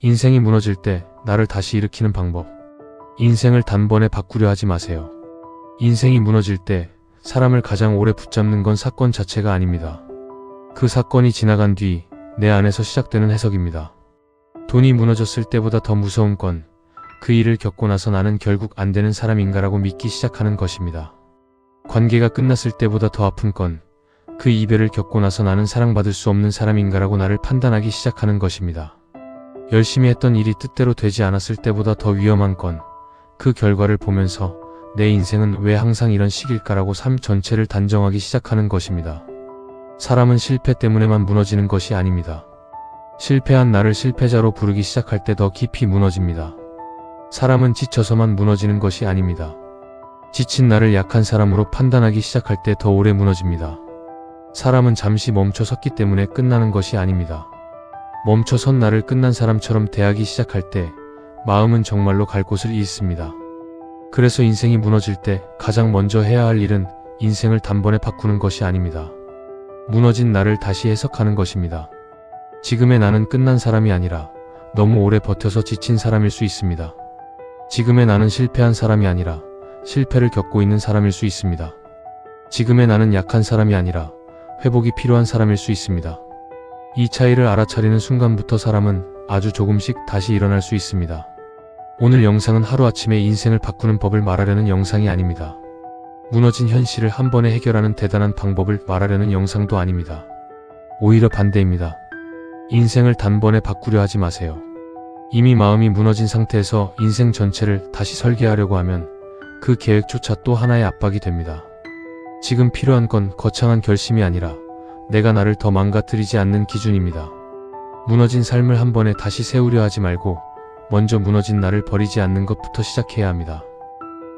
인생이 무너질 때 나를 다시 일으키는 방법. 인생을 단번에 바꾸려 하지 마세요. 인생이 무너질 때 사람을 가장 오래 붙잡는 건 사건 자체가 아닙니다. 그 사건이 지나간 뒤 내 안에서 시작되는 해석입니다. 돈이 무너졌을 때보다 더 무서운 건 그 일을 겪고 나서 나는 결국 안 되는 사람인가라고 믿기 시작하는 것입니다. 관계가 끝났을 때보다 더 아픈 건 그 이별을 겪고 나서 나는 사랑받을 수 없는 사람인가라고 나를 판단하기 시작하는 것입니다. 열심히 했던 일이 뜻대로 되지 않았을 때보다 더 위험한 건 그 결과를 보면서 내 인생은 왜 항상 이런 식일까라고 삶 전체를 단정하기 시작하는 것입니다. 사람은 실패 때문에만 무너지는 것이 아닙니다. 실패한 나를 실패자로 부르기 시작할 때 더 깊이 무너집니다. 사람은 지쳐서만 무너지는 것이 아닙니다. 지친 나를 약한 사람으로 판단하기 시작할 때 더 오래 무너집니다. 사람은 잠시 멈춰 섰기 때문에 끝나는 것이 아닙니다. 멈춰 선 나를 끝난 사람처럼 대하기 시작할 때 마음은 정말로 갈 곳을 잃습니다. 그래서 인생이 무너질 때 가장 먼저 해야 할 일은 인생을 단번에 바꾸는 것이 아닙니다. 무너진 나를 다시 해석하는 것입니다. 지금의 나는 끝난 사람이 아니라 너무 오래 버텨서 지친 사람일 수 있습니다. 지금의 나는 실패한 사람이 아니라 실패를 겪고 있는 사람일 수 있습니다. 지금의 나는 약한 사람이 아니라 회복이 필요한 사람일 수 있습니다. 이 차이를 알아차리는 순간부터 사람은 아주 조금씩 다시 일어날 수 있습니다. 오늘 영상은 하루아침에 인생을 바꾸는 법을 말하려는 영상이 아닙니다. 무너진 현실을 한 번에 해결하는 대단한 방법을 말하려는 영상도 아닙니다. 오히려 반대입니다. 인생을 단번에 바꾸려 하지 마세요. 이미 마음이 무너진 상태에서 인생 전체를 다시 설계하려고 하면 그 계획조차 또 하나의 압박이 됩니다. 지금 필요한 건 거창한 결심이 아니라 내가 나를 더 망가뜨리지 않는 기준입니다. 무너진 삶을 한 번에 다시 세우려 하지 말고 먼저 무너진 나를 버리지 않는 것부터 시작해야 합니다.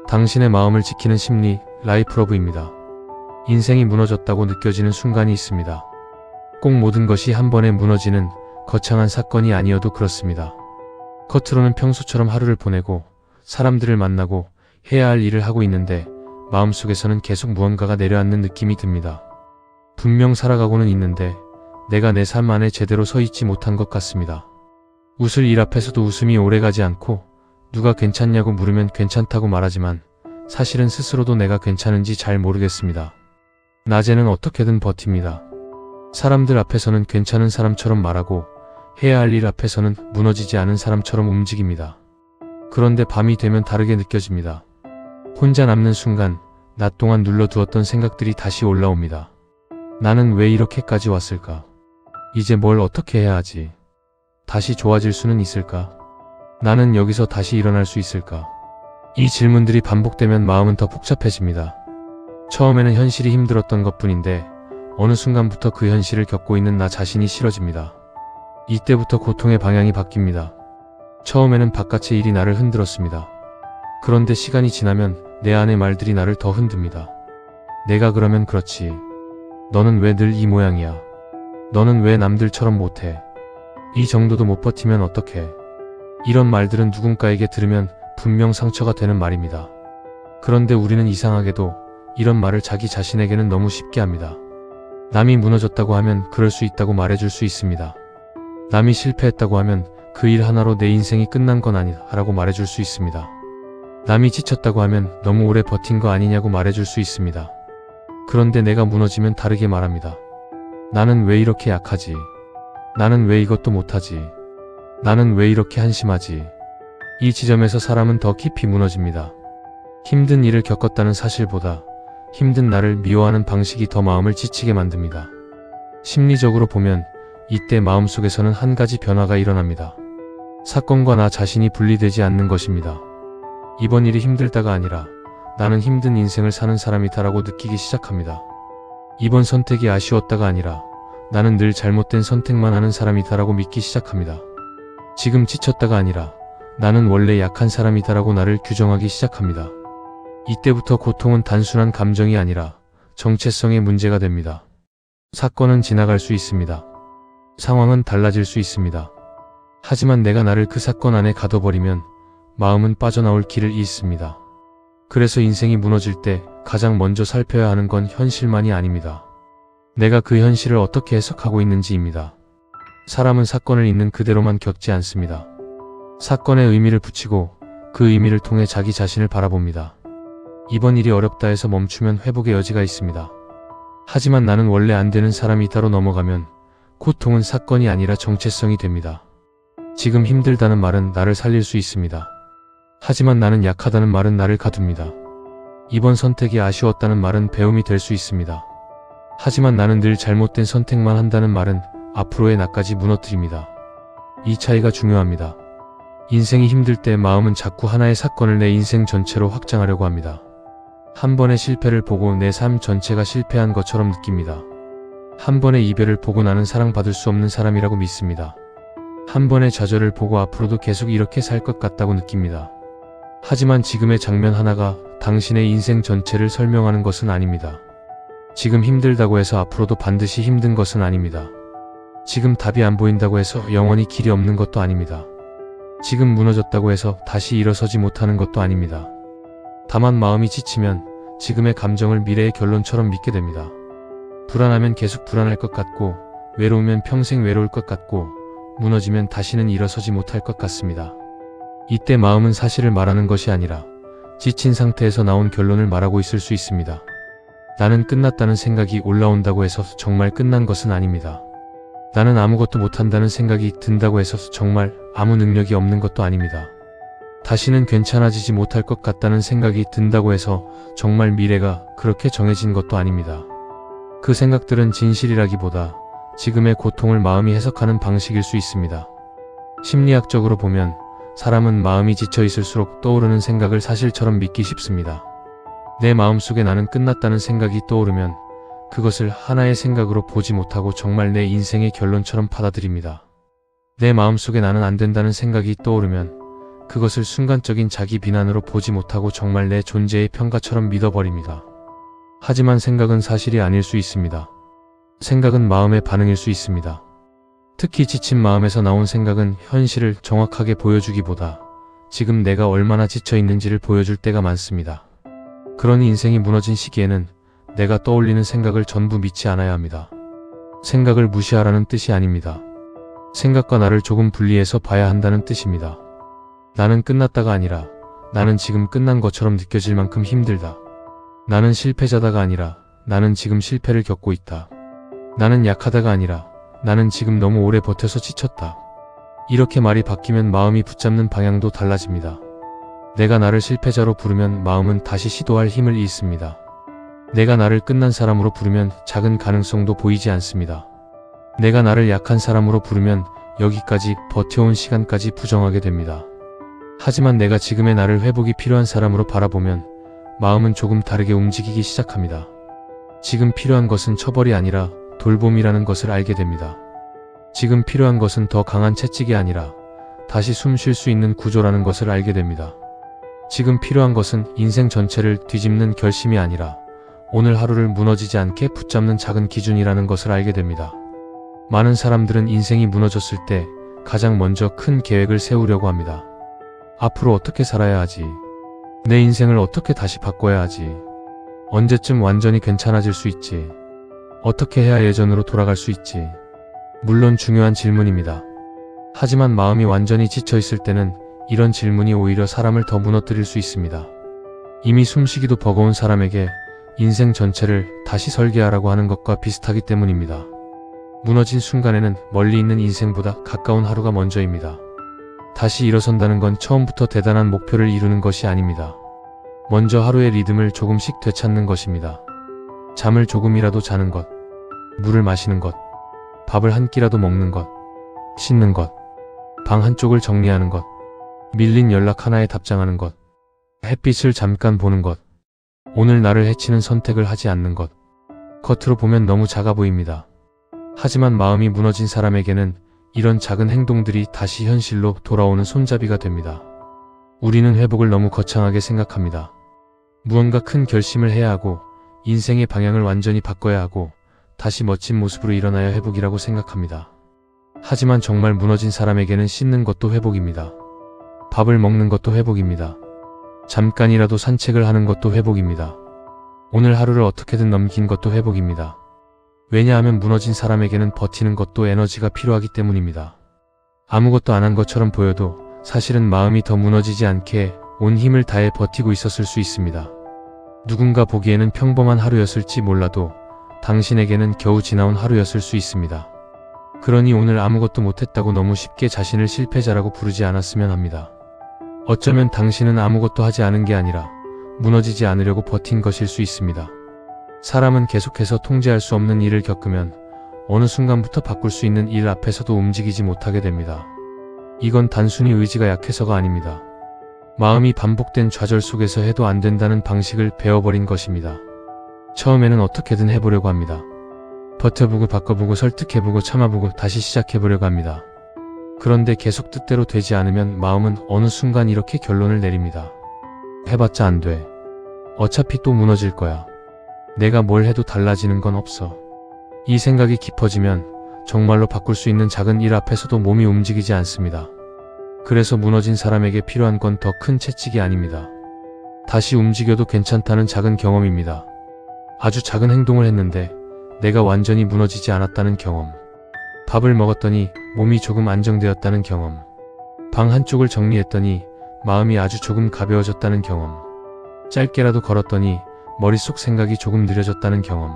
당신의 마음을 지키는 심리, 라이프러브입니다. 인생이 무너졌다고 느껴지는 순간이 있습니다. 꼭 모든 것이 한 번에 무너지는 거창한 사건이 아니어도 그렇습니다. 겉으로는 평소처럼 하루를 보내고 사람들을 만나고 해야 할 일을 하고 있는데 마음속에서는 계속 무언가가 내려앉는 느낌이 듭니다. 분명 살아가고는 있는데 내가 내 삶 안에 제대로 서 있지 못한 것 같습니다. 웃을 일 앞에서도 웃음이 오래가지 않고 누가 괜찮냐고 물으면 괜찮다고 말하지만 사실은 스스로도 내가 괜찮은지 잘 모르겠습니다. 낮에는 어떻게든 버팁니다. 사람들 앞에서는 괜찮은 사람처럼 말하고 해야 할 일 앞에서는 무너지지 않은 사람처럼 움직입니다. 그런데 밤이 되면 다르게 느껴집니다. 혼자 남는 순간 낮 동안 눌러두었던 생각들이 다시 올라옵니다. 나는 왜 이렇게까지 왔을까? 이제 뭘 어떻게 해야 하지? 다시 좋아질 수는 있을까? 나는 여기서 다시 일어날 수 있을까? 이 질문들이 반복되면 마음은 더 복잡해집니다. 처음에는 현실이 힘들었던 것뿐인데 어느 순간부터 그 현실을 겪고 있는 나 자신이 싫어집니다. 이때부터 고통의 방향이 바뀝니다. 처음에는 바깥의 일이 나를 흔들었습니다. 그런데 시간이 지나면 내 안의 말들이 나를 더 흔듭니다. 내가 그러면 그렇지. 너는 왜 늘 이 모양이야? 너는 왜 남들처럼 못해? 이 정도도 못 버티면 어떡해? 이런 말들은 누군가에게 들으면 분명 상처가 되는 말입니다. 그런데 우리는 이상하게도 이런 말을 자기 자신에게는 너무 쉽게 합니다. 남이 무너졌다고 하면 그럴 수 있다고 말해줄 수 있습니다. 남이 실패했다고 하면 그 일 하나로 내 인생이 끝난 건 아니다 라고 말해줄 수 있습니다. 남이 지쳤다고 하면 너무 오래 버틴 거 아니냐고 말해줄 수 있습니다. 그런데 내가 무너지면 다르게 말합니다. 나는 왜 이렇게 약하지? 나는 왜 이것도 못하지? 나는 왜 이렇게 한심하지? 이 지점에서 사람은 더 깊이 무너집니다. 힘든 일을 겪었다는 사실보다 힘든 나를 미워하는 방식이 더 마음을 지치게 만듭니다. 심리적으로 보면 이때 마음속에서는 한 가지 변화가 일어납니다. 사건과 나 자신이 분리되지 않는 것입니다. 이번 일이 힘들다가 아니라 나는 힘든 인생을 사는 사람이다라고 느끼기 시작합니다. 이번 선택이 아쉬웠다가 아니라 나는 늘 잘못된 선택만 하는 사람이다라고 믿기 시작합니다. 지금 지쳤다가 아니라 나는 원래 약한 사람이다라고 나를 규정하기 시작합니다. 이때부터 고통은 단순한 감정이 아니라 정체성의 문제가 됩니다. 사건은 지나갈 수 있습니다. 상황은 달라질 수 있습니다. 하지만 내가 나를 그 사건 안에 가둬버리면 마음은 빠져나올 길을 잃습니다. 그래서 인생이 무너질 때 가장 먼저 살펴야 하는 건 현실만이 아닙니다. 내가 그 현실을 어떻게 해석하고 있는지입니다. 사람은 사건을 있는 그대로만 겪지 않습니다. 사건에 의미를 붙이고 그 의미를 통해 자기 자신을 바라봅니다. 이번 일이 어렵다 해서 멈추면 회복의 여지가 있습니다. 하지만 나는 원래 안 되는 사람이 따로 넘어가면 고통은 사건이 아니라 정체성이 됩니다. 지금 힘들다는 말은 나를 살릴 수 있습니다. 하지만 나는 약하다는 말은 나를 가둡니다. 이번 선택이 아쉬웠다는 말은 배움이 될 수 있습니다. 하지만 나는 늘 잘못된 선택만 한다는 말은 앞으로의 나까지 무너뜨립니다. 이 차이가 중요합니다. 인생이 힘들 때 마음은 자꾸 하나의 사건을 내 인생 전체로 확장하려고 합니다. 한 번의 실패를 보고 내 삶 전체가 실패한 것처럼 느낍니다. 한 번의 이별을 보고 나는 사랑받을 수 없는 사람이라고 믿습니다. 한 번의 좌절을 보고 앞으로도 계속 이렇게 살 것 같다고 느낍니다. 하지만 지금의 장면 하나가 당신의 인생 전체를 설명하는 것은 아닙니다. 지금 힘들다고 해서 앞으로도 반드시 힘든 것은 아닙니다. 지금 답이 안 보인다고 해서 영원히 길이 없는 것도 아닙니다. 지금 무너졌다고 해서 다시 일어서지 못하는 것도 아닙니다. 다만 마음이 지치면 지금의 감정을 미래의 결론처럼 믿게 됩니다. 불안하면 계속 불안할 것 같고, 외로우면 평생 외로울 것 같고, 무너지면 다시는 일어서지 못할 것 같습니다. 이때 마음은 사실을 말하는 것이 아니라 지친 상태에서 나온 결론을 말하고 있을 수 있습니다. 나는 끝났다는 생각이 올라온다고 해서 정말 끝난 것은 아닙니다. 나는 아무것도 못한다는 생각이 든다고 해서 정말 아무 능력이 없는 것도 아닙니다. 다시는 괜찮아지지 못할 것 같다는 생각이 든다고 해서 정말 미래가 그렇게 정해진 것도 아닙니다. 그 생각들은 진실이라기보다 지금의 고통을 마음이 해석하는 방식일 수 있습니다. 심리학적으로 보면 사람은 마음이 지쳐 있을수록 떠오르는 생각을 사실처럼 믿기 쉽습니다. 내 마음속에 나는 끝났다는 생각이 떠오르면 그것을 하나의 생각으로 보지 못하고 정말 내 인생의 결론처럼 받아들입니다. 내 마음속에 나는 안 된다는 생각이 떠오르면 그것을 순간적인 자기 비난으로 보지 못하고 정말 내 존재의 평가처럼 믿어버립니다. 하지만 생각은 사실이 아닐 수 있습니다. 생각은 마음의 반응일 수 있습니다. 특히 지친 마음에서 나온 생각은 현실을 정확하게 보여주기보다 지금 내가 얼마나 지쳐 있는지를 보여줄 때가 많습니다. 그러니 인생이 무너진 시기에는 내가 떠올리는 생각을 전부 믿지 않아야 합니다. 생각을 무시하라는 뜻이 아닙니다. 생각과 나를 조금 분리해서 봐야 한다는 뜻입니다. 나는 끝났다가 아니라 나는 지금 끝난 것처럼 느껴질 만큼 힘들다. 나는 실패자다가 아니라 나는 지금 실패를 겪고 있다. 나는 약하다가 아니라 나는 지금 너무 오래 버텨서 지쳤다. 이렇게 말이 바뀌면 마음이 붙잡는 방향도 달라집니다. 내가 나를 실패자로 부르면 마음은 다시 시도할 힘을 잃습니다. 내가 나를 끝난 사람으로 부르면 작은 가능성도 보이지 않습니다. 내가 나를 약한 사람으로 부르면 여기까지 버텨온 시간까지 부정하게 됩니다. 하지만 내가 지금의 나를 회복이 필요한 사람으로 바라보면 마음은 조금 다르게 움직이기 시작합니다. 지금 필요한 것은 처벌이 아니라 돌봄이라는 것을 알게 됩니다. 지금 필요한 것은 더 강한 채찍이 아니라 다시 숨 쉴 수 있는 구조라는 것을 알게 됩니다. 지금 필요한 것은 인생 전체를 뒤집는 결심이 아니라 오늘 하루를 무너지지 않게 붙잡는 작은 기준이라는 것을 알게 됩니다. 많은 사람들은 인생이 무너졌을 때 가장 먼저 큰 계획을 세우려고 합니다. 앞으로 어떻게 살아야 하지? 내 인생을 어떻게 다시 바꿔야 하지? 언제쯤 완전히 괜찮아질 수 있지? 어떻게 해야 예전으로 돌아갈 수 있지? 물론 중요한 질문입니다. 하지만 마음이 완전히 지쳐 있을 때는 이런 질문이 오히려 사람을 더 무너뜨릴 수 있습니다. 이미 숨쉬기도 버거운 사람에게 인생 전체를 다시 설계하라고 하는 것과 비슷하기 때문입니다. 무너진 순간에는 멀리 있는 인생보다 가까운 하루가 먼저입니다. 다시 일어선다는 건 처음부터 대단한 목표를 이루는 것이 아닙니다. 먼저 하루의 리듬을 조금씩 되찾는 것입니다. 잠을 조금이라도 자는 것, 물을 마시는 것, 밥을 한 끼라도 먹는 것, 씻는 것, 방 한쪽을 정리하는 것, 밀린 연락 하나에 답장하는 것, 햇빛을 잠깐 보는 것, 오늘 나를 해치는 선택을 하지 않는 것. 겉으로 보면 너무 작아 보입니다. 하지만 마음이 무너진 사람에게는 이런 작은 행동들이 다시 현실로 돌아오는 손잡이가 됩니다. 우리는 회복을 너무 거창하게 생각합니다. 무언가 큰 결심을 해야 하고 인생의 방향을 완전히 바꿔야 하고 다시 멋진 모습으로 일어나야 회복이라고 생각합니다. 하지만 정말 무너진 사람에게는 씻는 것도 회복입니다. 밥을 먹는 것도 회복입니다. 잠깐이라도 산책을 하는 것도 회복입니다. 오늘 하루를 어떻게든 넘긴 것도 회복입니다. 왜냐하면 무너진 사람에게는 버티는 것도 에너지가 필요하기 때문입니다. 아무것도 안 한 것처럼 보여도 사실은 마음이 더 무너지지 않게 온 힘을 다해 버티고 있었을 수 있습니다. 누군가 보기에는 평범한 하루였을지 몰라도 당신에게는 겨우 지나온 하루였을 수 있습니다. 그러니 오늘 아무것도 못했다고 너무 쉽게 자신을 실패자라고 부르지 않았으면 합니다. 어쩌면 당신은 아무것도 하지 않은 게 아니라 무너지지 않으려고 버틴 것일 수 있습니다. 사람은 계속해서 통제할 수 없는 일을 겪으면 어느 순간부터 바꿀 수 있는 일 앞에서도 움직이지 못하게 됩니다. 이건 단순히 의지가 약해서가 아닙니다. 마음이 반복된 좌절 속에서 해도 안 된다는 방식을 배워버린 것입니다. 처음에는 어떻게든 해보려고 합니다. 버텨보고 바꿔보고 설득해보고 참아보고 다시 시작해보려고 합니다. 그런데 계속 뜻대로 되지 않으면 마음은 어느 순간 이렇게 결론을 내립니다. 해봤자 안 돼. 어차피 또 무너질 거야. 내가 뭘 해도 달라지는 건 없어. 이 생각이 깊어지면 정말로 바꿀 수 있는 작은 일 앞에서도 몸이 움직이지 않습니다. 그래서 무너진 사람에게 필요한 건 더 큰 채찍이 아닙니다. 다시 움직여도 괜찮다는 작은 경험입니다. 아주 작은 행동을 했는데 내가 완전히 무너지지 않았다는 경험. 밥을 먹었더니 몸이 조금 안정되었다는 경험. 방 한쪽을 정리했더니 마음이 아주 조금 가벼워졌다는 경험. 짧게라도 걸었더니 머릿속 생각이 조금 느려졌다는 경험.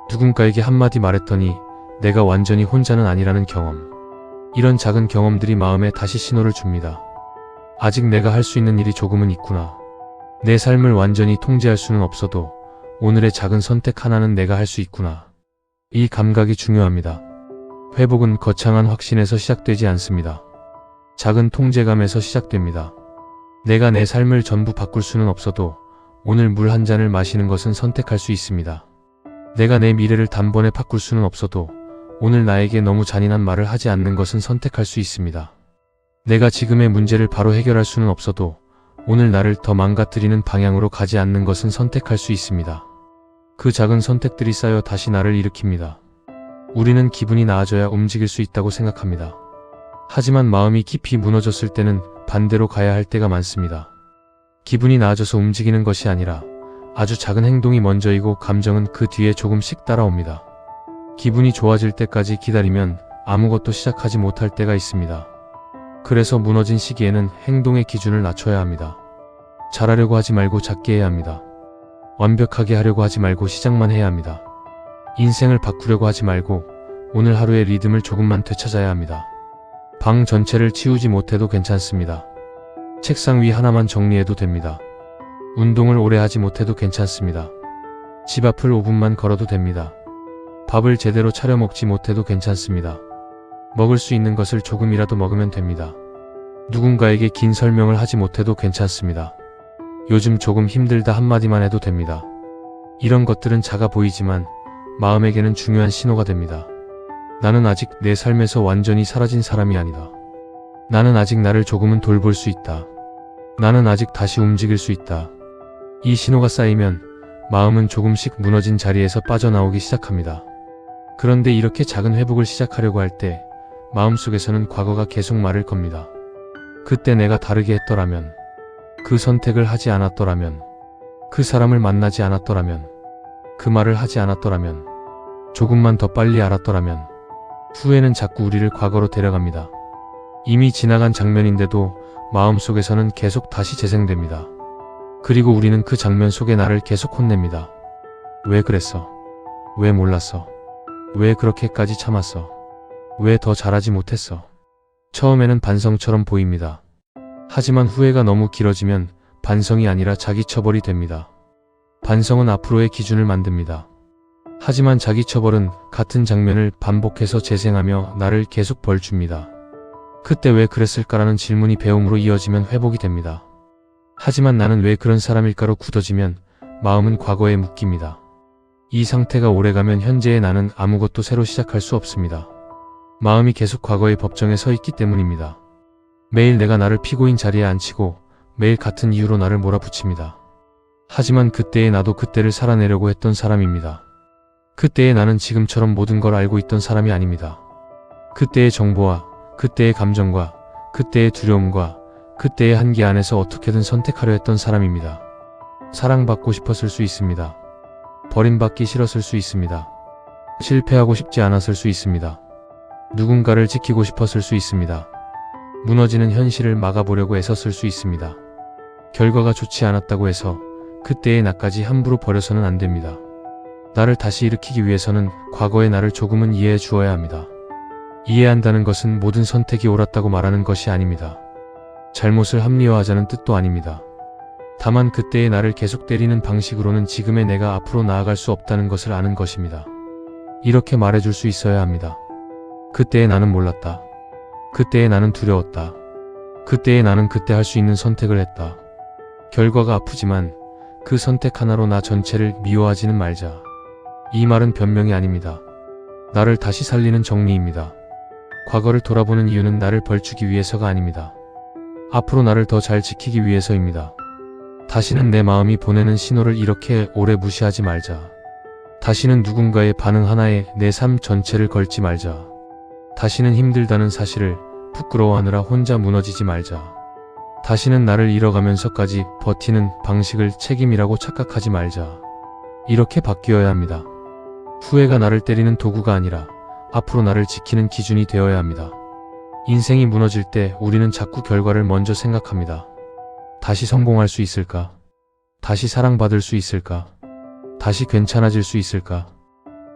누군가에게 한마디 말했더니 내가 완전히 혼자는 아니라는 경험. 이런 작은 경험들이 마음에 다시 신호를 줍니다. 아직 내가 할 수 있는 일이 조금은 있구나. 내 삶을 완전히 통제할 수는 없어도 오늘의 작은 선택 하나는 내가 할 수 있구나. 이 감각이 중요합니다. 회복은 거창한 확신에서 시작되지 않습니다. 작은 통제감에서 시작됩니다. 내가 내 삶을 전부 바꿀 수는 없어도 오늘 물 한 잔을 마시는 것은 선택할 수 있습니다. 내가 내 미래를 단번에 바꿀 수는 없어도 오늘 나에게 너무 잔인한 말을 하지 않는 것은 선택할 수 있습니다. 내가 지금의 문제를 바로 해결할 수는 없어도 오늘 나를 더 망가뜨리는 방향으로 가지 않는 것은 선택할 수 있습니다. 그 작은 선택들이 쌓여 다시 나를 일으킵니다. 우리는 기분이 나아져야 움직일 수 있다고 생각합니다. 하지만 마음이 깊이 무너졌을 때는 반대로 가야 할 때가 많습니다. 기분이 나아져서 움직이는 것이 아니라 아주 작은 행동이 먼저이고 감정은 그 뒤에 조금씩 따라옵니다. 기분이 좋아질 때까지 기다리면 아무것도 시작하지 못할 때가 있습니다. 그래서 무너진 시기에는 행동의 기준을 낮춰야 합니다. 잘하려고 하지 말고 작게 해야 합니다. 완벽하게 하려고 하지 말고 시작만 해야 합니다. 인생을 바꾸려고 하지 말고 오늘 하루의 리듬을 조금만 되찾아야 합니다. 방 전체를 치우지 못해도 괜찮습니다. 책상 위 하나만 정리해도 됩니다. 운동을 오래 하지 못해도 괜찮습니다. 집 앞을 5분만 걸어도 됩니다. 밥을 제대로 차려 먹지 못해도 괜찮습니다. 먹을 수 있는 것을 조금이라도 먹으면 됩니다. 누군가에게 긴 설명을 하지 못해도 괜찮습니다. 요즘 조금 힘들다 한마디만 해도 됩니다. 이런 것들은 작아 보이지만 마음에게는 중요한 신호가 됩니다. 나는 아직 내 삶에서 완전히 사라진 사람이 아니다. 나는 아직 나를 조금은 돌볼 수 있다. 나는 아직 다시 움직일 수 있다. 이 신호가 쌓이면 마음은 조금씩 무너진 자리에서 빠져나오기 시작합니다. 그런데 이렇게 작은 회복을 시작하려고 할 때 마음속에서는 과거가 계속 말을 겁니다. 그때 내가 다르게 했더라면, 그 선택을 하지 않았더라면, 그 사람을 만나지 않았더라면, 그 말을 하지 않았더라면, 조금만 더 빨리 알았더라면. 후회는 자꾸 우리를 과거로 데려갑니다. 이미 지나간 장면인데도 마음속에서는 계속 다시 재생됩니다. 그리고 우리는 그 장면 속에 나를 계속 혼냅니다. 왜 그랬어? 왜 몰랐어? 왜 그렇게까지 참았어? 왜 더 잘하지 못했어? 처음에는 반성처럼 보입니다. 하지만 후회가 너무 길어지면 반성이 아니라 자기 처벌이 됩니다. 반성은 앞으로의 기준을 만듭니다. 하지만 자기 처벌은 같은 장면을 반복해서 재생하며 나를 계속 벌줍니다. 그때 왜 그랬을까라는 질문이 배움으로 이어지면 회복이 됩니다. 하지만 나는 왜 그런 사람일까로 굳어지면 마음은 과거에 묶입니다. 이 상태가 오래가면 현재의 나는 아무것도 새로 시작할 수 없습니다. 마음이 계속 과거의 법정에 서 있기 때문입니다. 매일 내가 나를 피고인 자리에 앉히고 매일 같은 이유로 나를 몰아붙입니다. 하지만 그때의 나도 그때를 살아내려고 했던 사람입니다. 그때의 나는 지금처럼 모든 걸 알고 있던 사람이 아닙니다. 그때의 정보와 그때의 감정과 그때의 두려움과 그때의 한계 안에서 어떻게든 선택하려 했던 사람입니다. 사랑받고 싶었을 수 있습니다. 버림받기 싫었을 수 있습니다. 실패하고 싶지 않았을 수 있습니다. 누군가를 지키고 싶었을 수 있습니다. 무너지는 현실을 막아보려고 애썼을 수 있습니다. 결과가 좋지 않았다고 해서 그때의 나까지 함부로 버려서는 안 됩니다. 나를 다시 일으키기 위해서는 과거의 나를 조금은 이해해 주어야 합니다. 이해한다는 것은 모든 선택이 옳았다고 말하는 것이 아닙니다. 잘못을 합리화하자는 뜻도 아닙니다. 다만 그때의 나를 계속 때리는 방식으로는 지금의 내가 앞으로 나아갈 수 없다는 것을 아는 것입니다. 이렇게 말해줄 수 있어야 합니다. 그때의 나는 몰랐다. 그때의 나는 두려웠다. 그때의 나는 그때 할 수 있는 선택을 했다. 결과가 아프지만 그 선택 하나로 나 전체를 미워하지는 말자. 이 말은 변명이 아닙니다. 나를 다시 살리는 정리입니다. 과거를 돌아보는 이유는 나를 벌주기 위해서가 아닙니다. 앞으로 나를 더 잘 지키기 위해서입니다. 다시는 내 마음이 보내는 신호를 이렇게 오래 무시하지 말자. 다시는 누군가의 반응 하나에 내 삶 전체를 걸지 말자. 다시는 힘들다는 사실을 부끄러워하느라 혼자 무너지지 말자. 다시는 나를 잃어가면서까지 버티는 방식을 책임이라고 착각하지 말자. 이렇게 바뀌어야 합니다. 후회가 나를 때리는 도구가 아니라 앞으로 나를 지키는 기준이 되어야 합니다. 인생이 무너질 때 우리는 자꾸 결과를 먼저 생각합니다. 다시 성공할 수 있을까? 다시 사랑받을 수 있을까? 다시 괜찮아질 수 있을까?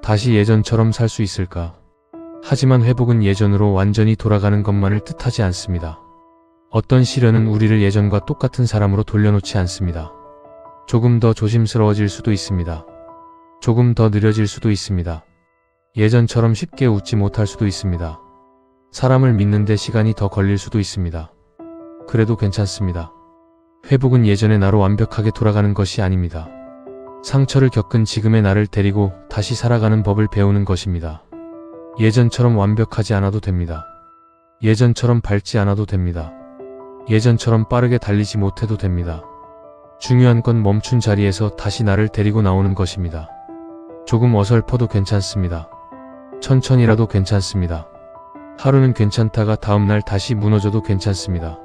다시 예전처럼 살 수 있을까? 하지만 회복은 예전으로 완전히 돌아가는 것만을 뜻하지 않습니다. 어떤 시련은 우리를 예전과 똑같은 사람으로 돌려놓지 않습니다. 조금 더 조심스러워질 수도 있습니다. 조금 더 느려질 수도 있습니다. 예전처럼 쉽게 웃지 못할 수도 있습니다. 사람을 믿는데 시간이 더 걸릴 수도 있습니다. 그래도 괜찮습니다. 회복은 예전의 나로 완벽하게 돌아가는 것이 아닙니다. 상처를 겪은 지금의 나를 데리고 다시 살아가는 법을 배우는 것입니다. 예전처럼 완벽하지 않아도 됩니다. 예전처럼 밝지 않아도 됩니다. 예전처럼 빠르게 달리지 못해도 됩니다. 중요한 건 멈춘 자리에서 다시 나를 데리고 나오는 것입니다. 조금 어설퍼도 괜찮습니다. 천천히라도 괜찮습니다. 하루는 괜찮다가 다음날 다시 무너져도 괜찮습니다.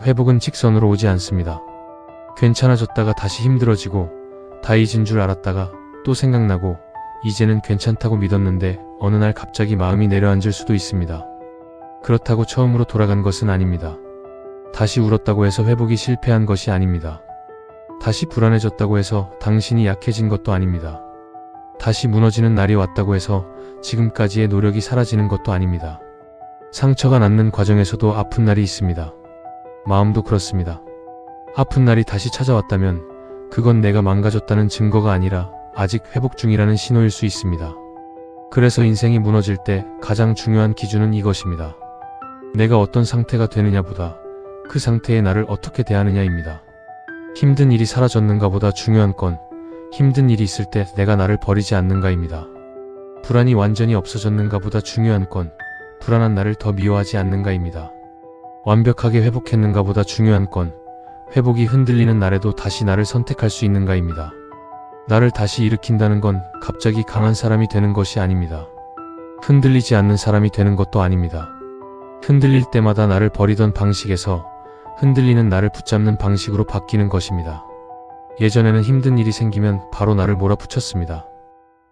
회복은 직선으로 오지 않습니다. 괜찮아졌다가 다시 힘들어지고 다 잊은 줄 알았다가 또 생각나고 이제는 괜찮다고 믿었는데 어느 날 갑자기 마음이 내려앉을 수도 있습니다. 그렇다고 처음으로 돌아간 것은 아닙니다. 다시 울었다고 해서 회복이 실패한 것이 아닙니다. 다시 불안해졌다고 해서 당신이 약해진 것도 아닙니다. 다시 무너지는 날이 왔다고 해서 지금까지의 노력이 사라지는 것도 아닙니다. 상처가 낫는 과정에서도 아픈 날이 있습니다. 마음도 그렇습니다. 아픈 날이 다시 찾아왔다면 그건 내가 망가졌다는 증거가 아니라 아직 회복 중이라는 신호일 수 있습니다. 그래서 인생이 무너질 때 가장 중요한 기준은 이것입니다. 내가 어떤 상태가 되느냐보다 그 상태의 나를 어떻게 대하느냐입니다. 힘든 일이 사라졌는가 보다 중요한 건 힘든 일이 있을 때 내가 나를 버리지 않는가입니다. 불안이 완전히 없어졌는가 보다 중요한 건 불안한 나를 더 미워하지 않는가입니다. 완벽하게 회복했는가 보다 중요한 건 회복이 흔들리는 날에도 다시 나를 선택할 수 있는가입니다. 나를 다시 일으킨다는 건 갑자기 강한 사람이 되는 것이 아닙니다. 흔들리지 않는 사람이 되는 것도 아닙니다. 흔들릴 때마다 나를 버리던 방식에서 흔들리는 나를 붙잡는 방식으로 바뀌는 것입니다. 예전에는 힘든 일이 생기면 바로 나를 몰아붙였습니다.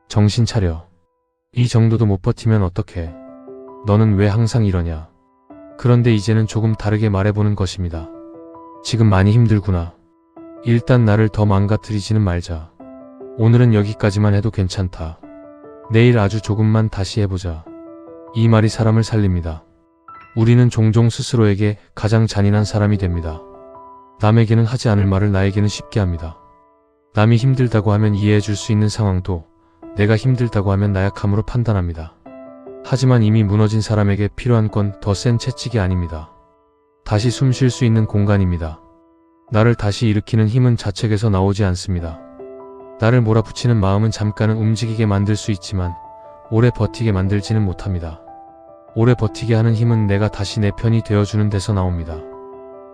정신 차려. 이 정도도 못 버티면 어떡해. 너는 왜 항상 이러냐. 그런데 이제는 조금 다르게 말해보는 것입니다. 지금 많이 힘들구나. 일단 나를 더 망가뜨리지는 말자. 오늘은 여기까지만 해도 괜찮다. 내일 아주 조금만 다시 해보자. 이 말이 사람을 살립니다. 우리는 종종 스스로에게 가장 잔인한 사람이 됩니다. 남에게는 하지 않을 말을 나에게는 쉽게 합니다. 남이 힘들다고 하면 이해해 줄 수 있는 상황도 내가 힘들다고 하면 나약함으로 판단합니다. 하지만 이미 무너진 사람에게 필요한 건 더 센 채찍이 아닙니다. 다시 숨 쉴 수 있는 공간입니다. 나를 다시 일으키는 힘은 자책에서 나오지 않습니다. 나를 몰아붙이는 마음은 잠깐은 움직이게 만들 수 있지만 오래 버티게 만들지는 못합니다. 오래 버티게 하는 힘은 내가 다시 내 편이 되어주는 데서 나옵니다.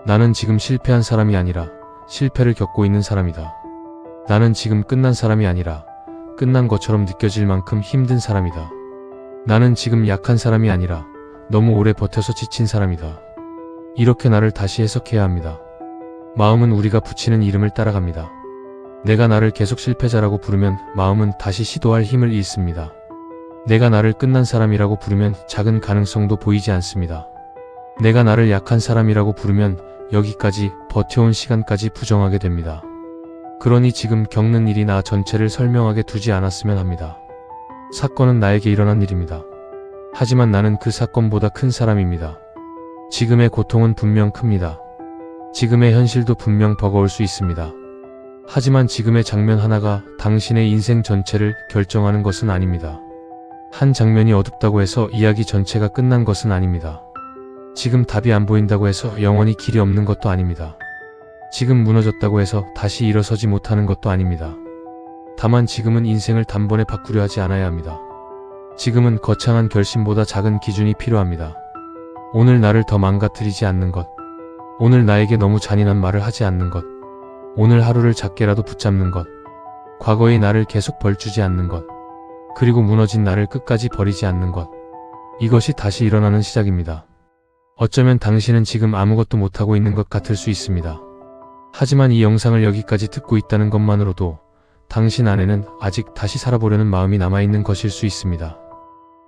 나는 지금 실패한 사람이 아니라 실패를 겪고 있는 사람이다. 나는 지금 끝난 사람이 아니라 끝난 것처럼 느껴질 만큼 힘든 사람이다. 나는 지금 약한 사람이 아니라 너무 오래 버텨서 지친 사람이다. 이렇게 나를 다시 해석해야 합니다. 마음은 우리가 붙이는 이름을 따라갑니다. 내가 나를 계속 실패자라고 부르면 마음은 다시 시도할 힘을 잃습니다. 내가 나를 끝난 사람이라고 부르면 작은 가능성도 보이지 않습니다. 내가 나를 약한 사람이라고 부르면 여기까지 버텨온 시간까지 부정하게 됩니다. 그러니 지금 겪는 일이 나 전체를 설명하게 두지 않았으면 합니다. 사건은 나에게 일어난 일입니다. 하지만 나는 그 사건보다 큰 사람입니다. 지금의 고통은 분명 큽니다. 지금의 현실도 분명 버거울 수 있습니다. 하지만 지금의 장면 하나가 당신의 인생 전체를 결정하는 것은 아닙니다. 한 장면이 어둡다고 해서 이야기 전체가 끝난 것은 아닙니다. 지금 답이 안 보인다고 해서 영원히 길이 없는 것도 아닙니다. 지금 무너졌다고 해서 다시 일어서지 못하는 것도 아닙니다. 다만 지금은 인생을 단번에 바꾸려 하지 않아야 합니다. 지금은 거창한 결심보다 작은 기준이 필요합니다. 오늘 나를 더 망가뜨리지 않는 것, 오늘 나에게 너무 잔인한 말을 하지 않는 것, 오늘 하루를 작게라도 붙잡는 것, 과거의 나를 계속 벌주지 않는 것, 그리고 무너진 나를 끝까지 버리지 않는 것. 이것이 다시 일어나는 시작입니다. 어쩌면 당신은 지금 아무것도 못하고 있는 것 같을 수 있습니다. 하지만 이 영상을 여기까지 듣고 있다는 것만으로도 당신 안에는 아직 다시 살아보려는 마음이 남아있는 것일 수 있습니다.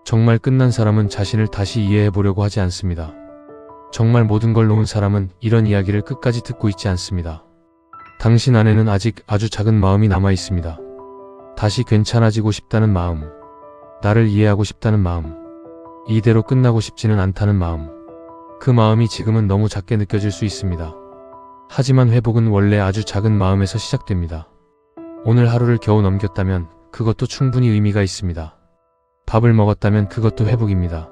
정말 끝난 사람은 자신을 다시 이해해 보려고 하지 않습니다. 정말 모든 걸 놓은 사람은 이런 이야기를 끝까지 듣고 있지 않습니다. 당신 안에는 아직 아주 작은 마음이 남아 있습니다. 다시 괜찮아지고 싶다는 마음, 나를 이해하고 싶다는 마음, 이대로 끝나고 싶지는 않다는 마음. 그 마음이 지금은 너무 작게 느껴질 수 있습니다. 하지만 회복은 원래 아주 작은 마음에서 시작됩니다. 오늘 하루를 겨우 넘겼다면 그것도 충분히 의미가 있습니다. 밥을 먹었다면 그것도 회복입니다.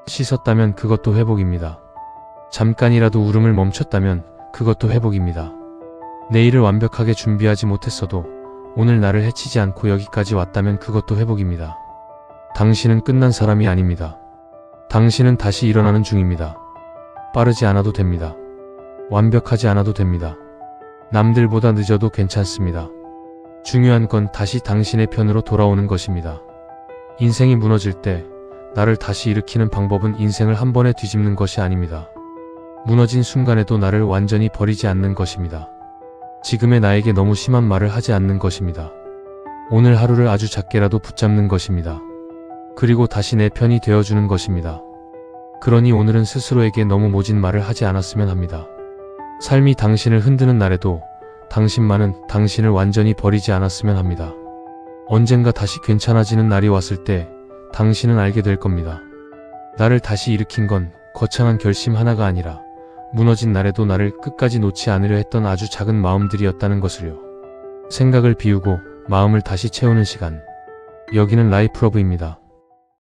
씻었다면 그것도 회복입니다. 잠깐이라도 울음을 멈췄다면 그것도 회복입니다. 내일을 완벽하게 준비하지 못했어도 오늘 나를 해치지 않고 여기까지 왔다면 그것도 회복입니다. 당신은 끝난 사람이 아닙니다. 당신은 다시 일어나는 중입니다. 빠르지 않아도 됩니다. 완벽하지 않아도 됩니다. 남들보다 늦어도 괜찮습니다. 중요한 건 다시 당신의 편으로 돌아오는 것입니다. 인생이 무너질 때 나를 다시 일으키는 방법은 인생을 한 번에 뒤집는 것이 아닙니다. 무너진 순간에도 나를 완전히 버리지 않는 것입니다. 지금의 나에게 너무 심한 말을 하지 않는 것입니다. 오늘 하루를 아주 작게라도 붙잡는 것입니다. 그리고 다시 내 편이 되어주는 것입니다. 그러니 오늘은 스스로에게 너무 모진 말을 하지 않았으면 합니다. 삶이 당신을 흔드는 날에도 당신만은 당신을 완전히 버리지 않았으면 합니다. 언젠가 다시 괜찮아지는 날이 왔을 때 당신은 알게 될 겁니다. 나를 다시 일으킨 건 거창한 결심 하나가 아니라 무너진 날에도 나를 끝까지 놓지 않으려 했던 아주 작은 마음들이었다는 것을요. 생각을 비우고 마음을 다시 채우는 시간. 여기는 라이프러브입니다.